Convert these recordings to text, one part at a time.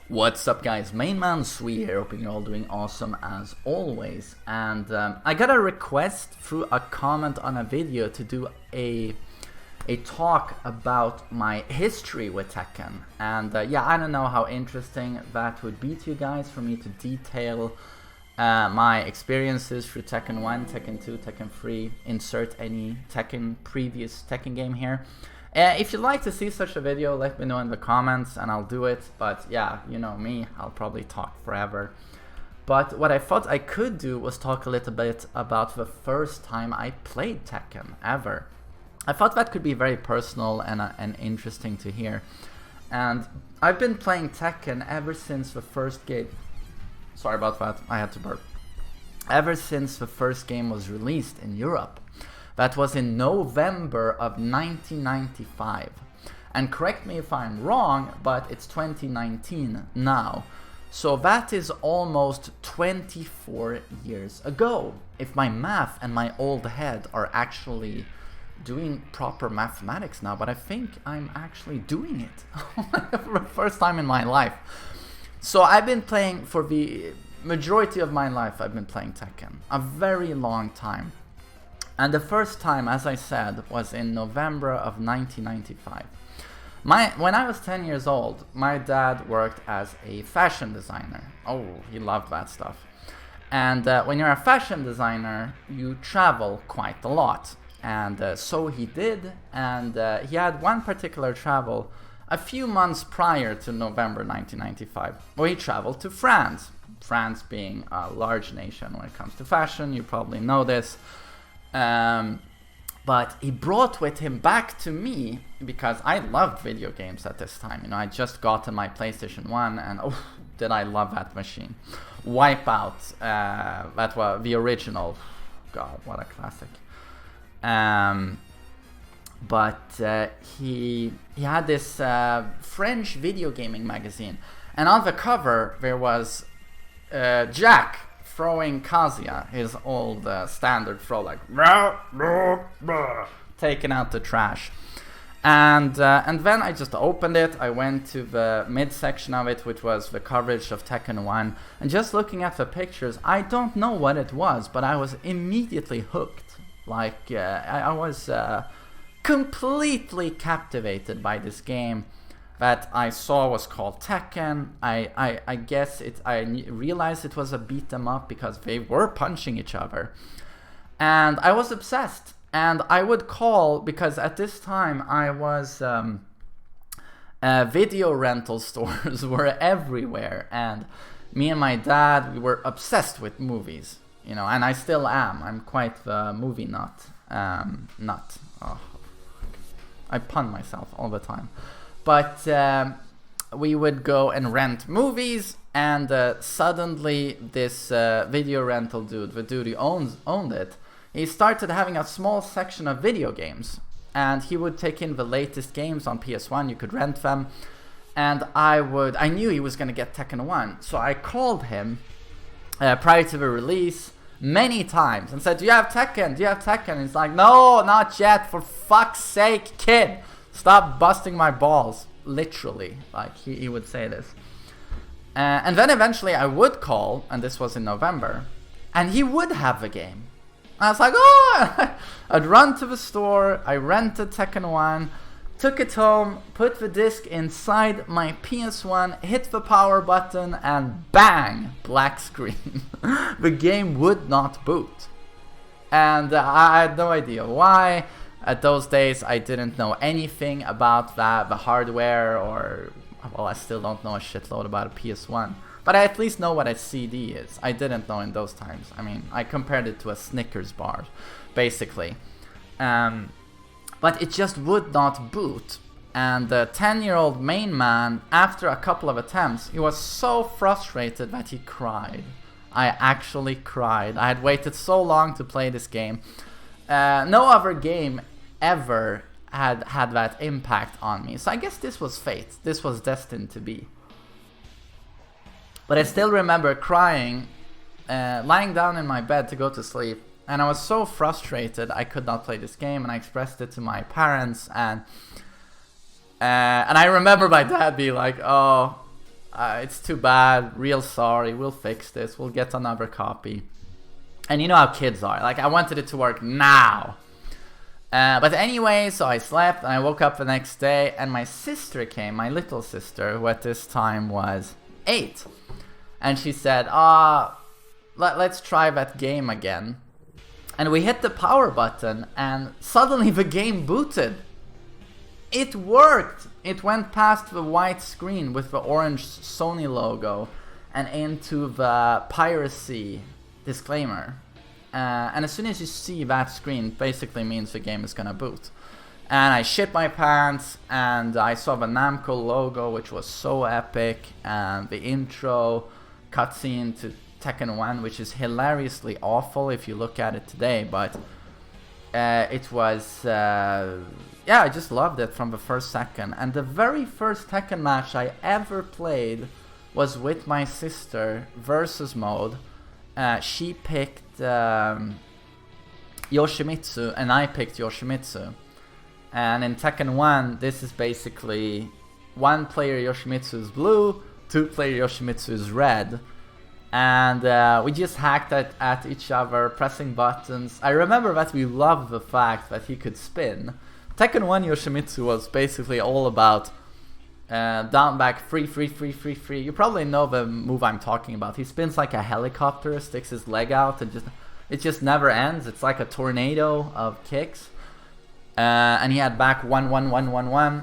What's up, guys? MainManSWE here, hoping you're all doing awesome as always. And I got a request through a comment on a video to do a talk about my history with Tekken. And yeah, I don't know how interesting that would be to you guys for me to detail my experiences through Tekken 1, Tekken 2, Tekken 3, insert any previous Tekken game here. If you'd like to see such a video, let me know in the comments and I'll do it. But yeah, you know me, I'll probably talk forever. But what I thought I could do was talk a little bit about the first time I played Tekken ever. I thought that could be very personal and interesting to hear. And I've been playing Tekken ever since the first game. Sorry about that, I had to burp. Ever since the first game was released in Europe. That was in November of 1995. And correct me if I'm wrong, but it's 2019 now. So that is almost 24 years ago. If my math and my old head are actually doing proper mathematics now, but I think I'm actually doing it for the first time in my life. So I've been playing for the majority of my life, I've been playing Tekken. A very long time. And the first time, as I said, was in November of 1995. When I was 10 years old, my dad worked as a fashion designer. Oh, he loved that stuff. And when you're a fashion designer, you travel quite a lot. And so he did, and he had one particular travel a few months prior to November 1995, where he traveled to France. France being a large nation when it comes to fashion, you probably know this. But he brought with him back to me, because I loved video games at this time. You know, I just gotten my PlayStation 1 and oh, did I love that machine. Wipeout, that was the original. God, what a classic. But he had this French video gaming magazine. And on the cover there was Jack throwing Kazuya, his old standard throw, like taking out the trash. And then I just opened it. I went to the midsection of it, which was the coverage of Tekken 1. And just looking at the pictures, I don't know what it was, but I was immediately hooked. Like, I was completely captivated by this game that I saw was called Tekken. I guess I realized it was a beat 'em up because they were punching each other. And I was obsessed. And I would call, because at this time I was, video rental stores were everywhere. And me and my dad, we were obsessed with movies. You know, and I still am. I'm quite the movie nut. Oh, I pun myself all the time. But we would go and rent movies, and suddenly this video rental dude, the dude who owned it, he started having a small section of video games. And he would take in the latest games on PS1, you could rent them. And I knew he was going to get Tekken 1, so I called him prior to the release many times and said, do you have Tekken? Do you have Tekken? And he's like, no, not yet, for fuck's sake, kid. Stop busting my balls, literally, like he would say this. And then eventually I would call, and this was in November, and he would have the game. I was like, oh! I'd run to the store, I rented Tekken 1, took it home, put the disc inside my PS1, hit the power button, and bang! Black screen. The game would not boot. And I had no idea why. At those days, I didn't know anything about the hardware, or, well, I still don't know a shitload about a PS1. But I at least know what a CD is. I didn't know in those times. I mean, I compared it to a Snickers bar, basically. But it just would not boot. And the 10-year-old main man, after a couple of attempts, he was so frustrated that he cried. I actually cried. I had waited so long to play this game. No other game ever had that impact on me. So I guess this was fate. This was destined to be. But I still remember crying, lying down in my bed to go to sleep. And I was so frustrated I could not play this game. And I expressed it to my parents. And I remember my dad being like, oh, it's too bad, real sorry, we'll fix this, we'll get another copy. And you know how kids are, like I wanted it to work now. But anyway, so I slept and I woke up the next day and my sister came, my little sister, who at this time was 8. And she said, let's try that game again. And we hit the power button and suddenly the game booted. It worked! It went past the white screen with the orange Sony logo and into the piracy disclaimer. And as soon as you see that screen, basically means the game is gonna boot. And I shit my pants, and I saw the Namco logo, which was so epic, and the intro cutscene to Tekken 1, which is hilariously awful if you look at it today, but it was, yeah, I just loved it from the first second. And the very first Tekken match I ever played was with my sister, versus mode. She picked Yoshimitsu and I picked Yoshimitsu. And in Tekken 1, this is basically 1 player Yoshimitsu is blue, 2 player Yoshimitsu is red. And we just hacked at each other, pressing buttons. I remember that we loved the fact that he could spin. Tekken 1 Yoshimitsu was basically all about down back free. You probably know the move I'm talking about. He spins like a helicopter, sticks his leg out, and it just never ends. It's like a tornado of kicks. And he had back 1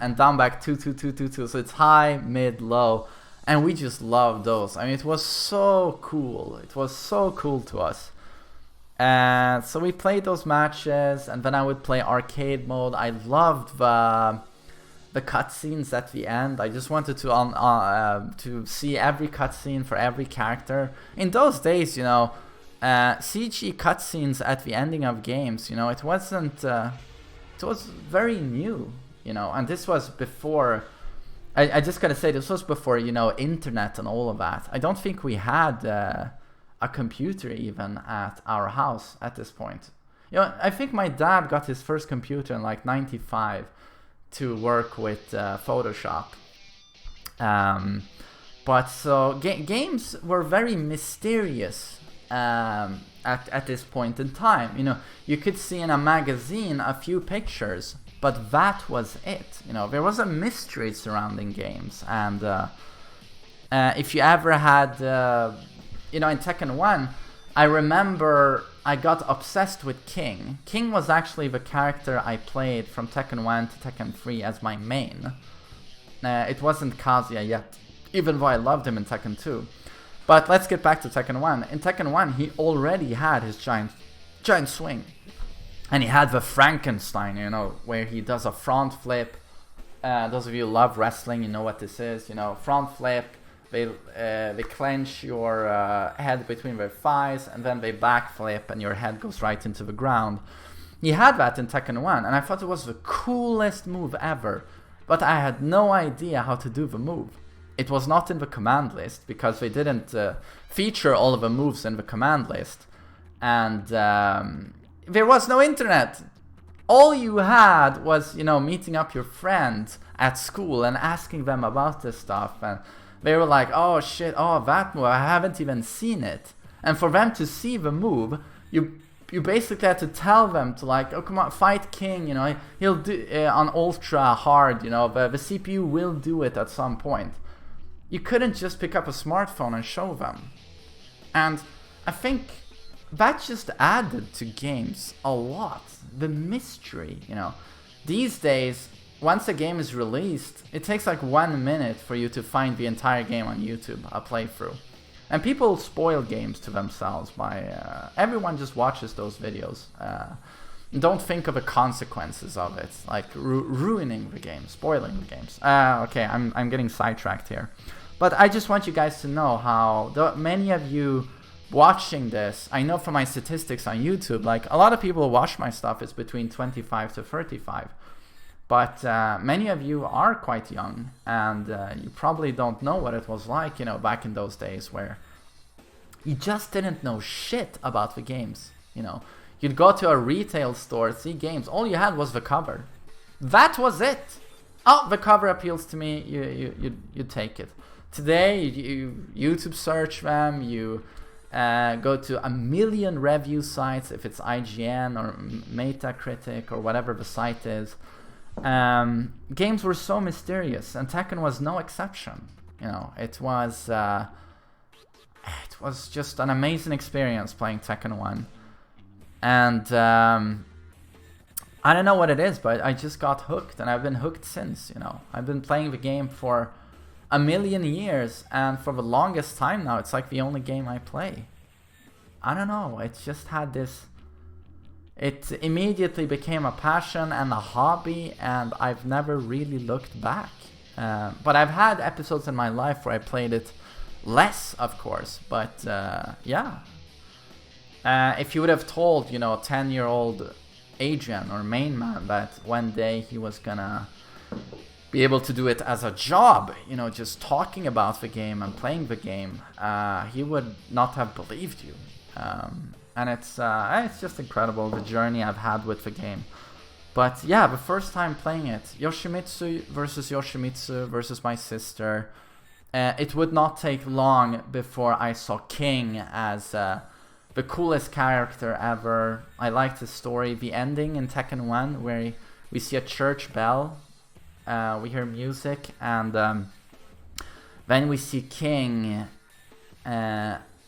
and down back 2. So it's high, mid, low, and we just loved those. I mean, it was so cool. It was so cool to us. And so we played those matches, and then I would play arcade mode. I loved the cutscenes at the end. I just wanted to see every cutscene for every character. In those days, you know, CG cutscenes at the ending of games, you know, it wasn't. It was very new, you know, and this was before. I just gotta say, this was before, you know, internet and all of that. I don't think we had a computer even at our house at this point. You know, I think my dad got his first computer in like '95 to work with Photoshop. But so games were very mysterious at this point in time. You know, you could see in a magazine a few pictures, but that was it. You know, there was a mystery surrounding games. And if you ever had, you know, in Tekken 1, I remember I got obsessed with King. King was actually the character I played from Tekken 1 to Tekken 3 as my main. It wasn't Kazuya yet, even though I loved him in Tekken 2. But let's get back to Tekken 1. In Tekken 1, he already had his giant swing. And he had the Frankenstein, you know, where he does a front flip. Those of you who love wrestling, you know what this is. You know, front flip, they clench your head between their thighs, and then they backflip, and your head goes right into the ground. He had that in Tekken 1, and I thought it was the coolest move ever. But I had no idea how to do the move. It was not in the command list, because they didn't feature all of the moves in the command list. And there was no internet. All you had was, you know, meeting up your friends at school and asking them about this stuff. And they were like, oh shit, oh that move, I haven't even seen it. And for them to see the move, you basically had to tell them to, like, oh come on, fight King, you know, he'll do on ultra hard, you know, the CPU will do it at some point. You couldn't just pick up a smartphone and show them. And I think that just added to games a lot. The mystery, you know. These days, once a game is released, it takes like 1 minute for you to find the entire game on YouTube, a playthrough. And people spoil games to themselves by... everyone just watches those videos. Don't think of the consequences of it, like ruining the game, spoiling the games. Okay, I'm getting sidetracked here. But I just want you guys to know how many of you watching this, I know from my statistics on YouTube, like a lot of people who watch my stuff is between 25 to 35. But many of you are quite young, and you probably don't know what it was like, you know, back in those days where you just didn't know shit about the games, you know. You'd go to a retail store, see games, all you had was the cover. That was it. Oh, the cover appeals to me, you take it. today you YouTube search them, you go to a million review sites, if it's IGN or Metacritic or whatever the site is. Games were so mysterious, and Tekken was no exception. You know, it was just an amazing experience playing Tekken 1. And I don't know what it is, but I just got hooked, and I've been hooked since. You know, I've been playing the game for a million years, and for the longest time now, it's like the only game I play. I don't know, it just had this... It immediately became a passion and a hobby, and I've never really looked back. But I've had episodes in my life where I played it less, of course, but yeah. If you would have told, you know, a 10-year-old Adrian or main man that one day he was gonna be able to do it as a job, you know, just talking about the game and playing the game, he would not have believed you. And it's just incredible, the journey I've had with the game. But yeah, the first time playing it, Yoshimitsu versus my sister, it would not take long before I saw King as the coolest character ever. I liked the story, the ending in Tekken 1, where we see a church bell, we hear music, and then we see King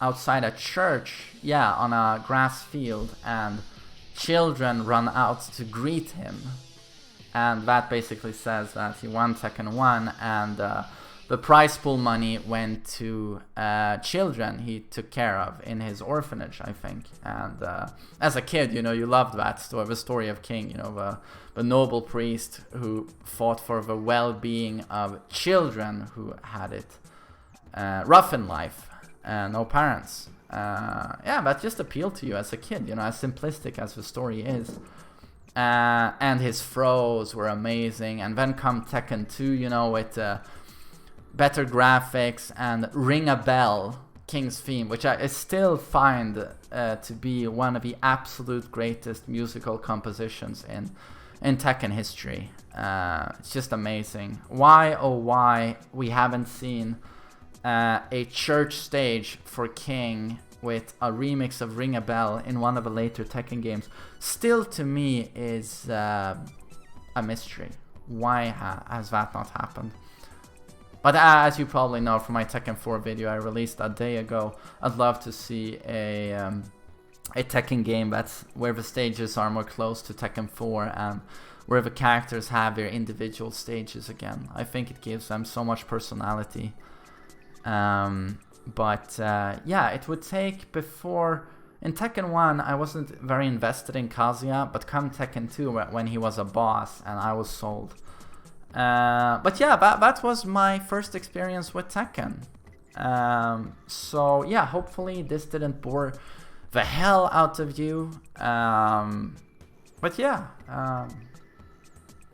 outside a church, yeah, on a grass field, and children run out to greet him, and that basically says that he won Tekken 1, and the prize pool money went to children he took care of in his orphanage, I think. And as a kid, you know, you loved that story, the story of King, you know, the noble priest who fought for the well-being of children who had it rough in life. No parents. Yeah, that just appealed to you as a kid, you know, as simplistic as the story is. And his throws were amazing. And then come Tekken 2, you know, with better graphics and Ring a Bell, King's theme, which I still find to be one of the absolute greatest musical compositions in Tekken history. It's just amazing. Why, oh why, we haven't seen a church stage for King with a remix of Ring a Bell in one of the later Tekken games, still to me is a mystery. Why has that not happened? But as you probably know from my Tekken 4 video I released a day ago, I'd love to see a Tekken game that's where the stages are more close to Tekken 4 and where the characters have their individual stages again. I think it gives them so much personality. Yeah, it would take before... In Tekken 1, I wasn't very invested in Kazuya, but come Tekken 2, when he was a boss, and I was sold. But yeah, that was my first experience with Tekken. So yeah, hopefully this didn't bore the hell out of you. But yeah,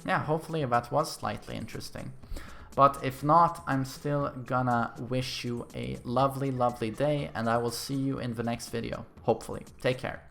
hopefully that was slightly interesting. But if not, I'm still gonna wish you a lovely, lovely day, and I will see you in the next video, hopefully. Take care.